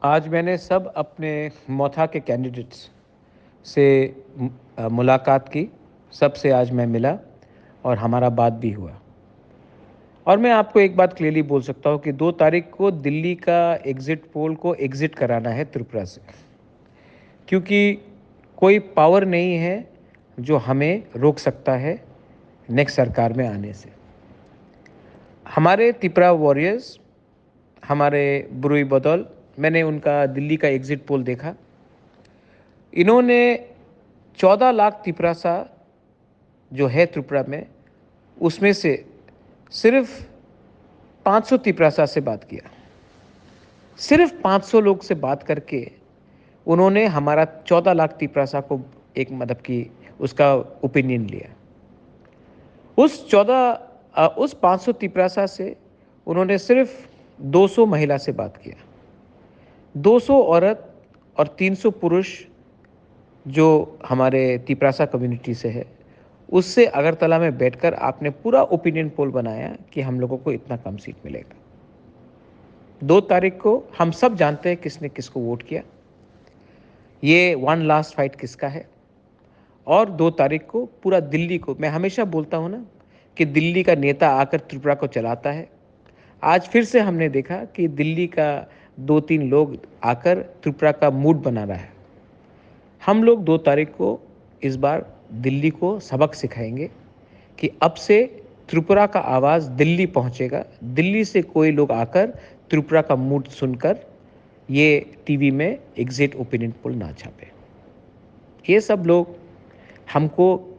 आज मैंने सब अपने मोथा के कैंडिडेट्स से मुलाकात की। सबसे आज मैं मिला और हमारा बात भी हुआ। और मैं आपको एक बात क्लियरली बोल सकता हूँ कि 2 तारीख को दिल्ली का एग्ज़िट पोल को एग्ज़िट कराना है त्रिपुरा से। क्योंकि कोई पावर नहीं है जो हमें रोक सकता है नेक्स्ट सरकार में आने से। हमारे त्रिपुरा वॉरियर्स, हमारे बुरुई बदौल, मैंने उनका दिल्ली का एग्ज़िट पोल देखा। इन्होंने 14 लाख तिपरासा जो है त्रिपुरा में, उसमें से सिर्फ 500 तिपरासा से बात किया। सिर्फ 500 लोग से बात करके उन्होंने हमारा 14 लाख तिपरासा को एक मतलब कि उसका ओपिनियन लिया। उस 500 तिपरासा से उन्होंने सिर्फ 200 महिला से बात किया। 200 औरत और 300 पुरुष जो हमारे तिपरासा कम्युनिटी से है, उससे अगरतला में बैठकर आपने पूरा ओपिनियन पोल बनाया कि हम लोगों को इतना कम सीट मिलेगा। 2 तारीख को हम सब जानते हैं किसने किसको वोट किया, ये वन लास्ट फाइट किसका है। और 2 तारीख को पूरा दिल्ली को, मैं हमेशा बोलता हूँ ना कि दिल्ली का नेता आकर त्रिपुरा को चलाता है। आज फिर से हमने देखा कि दिल्ली का 2-3 लोग आकर त्रिपुरा का मूड बना रहा है। हम लोग 2 तारीख को इस बार दिल्ली को सबक सिखाएंगे कि अब से त्रिपुरा का आवाज़ दिल्ली पहुंचेगा। दिल्ली से कोई लोग आकर त्रिपुरा का मूड सुनकर ये टीवी में एग्जिट ओपिनियन पोल ना छापे। ये सब लोग हमको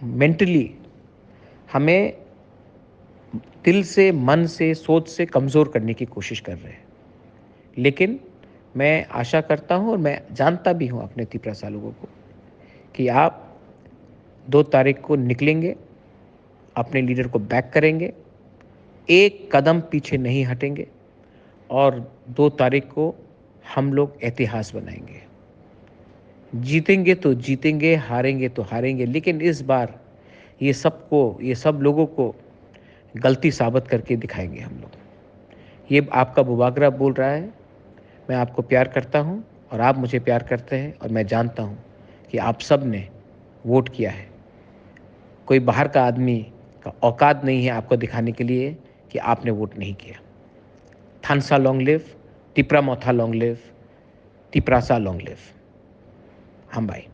मेंटली, हमें दिल से, मन से, सोच से कमज़ोर करने की कोशिश कर रहे हैं। लेकिन मैं आशा करता हूँ और मैं जानता भी हूँ अपने तिपरासा लोगों को कि आप 2 तारीख को निकलेंगे, अपने लीडर को बैक करेंगे, एक कदम पीछे नहीं हटेंगे और 2 तारीख को हम लोग इतिहास बनाएंगे। जीतेंगे तो जीतेंगे, हारेंगे तो हारेंगे, लेकिन इस बार ये सब लोगों को गलती साबित करके दिखाएंगे हम लोग। ये आपका बुबागरा बोल रहा है, मैं आपको प्यार करता हूँ और आप मुझे प्यार करते हैं और मैं जानता हूँ कि आप सब ने वोट किया है। कोई बाहर का आदमी का औकात नहीं है आपको दिखाने के लिए कि आपने वोट नहीं किया। Thansa long live, Tipra Motha long live, Tiprasa long live. हम भाई।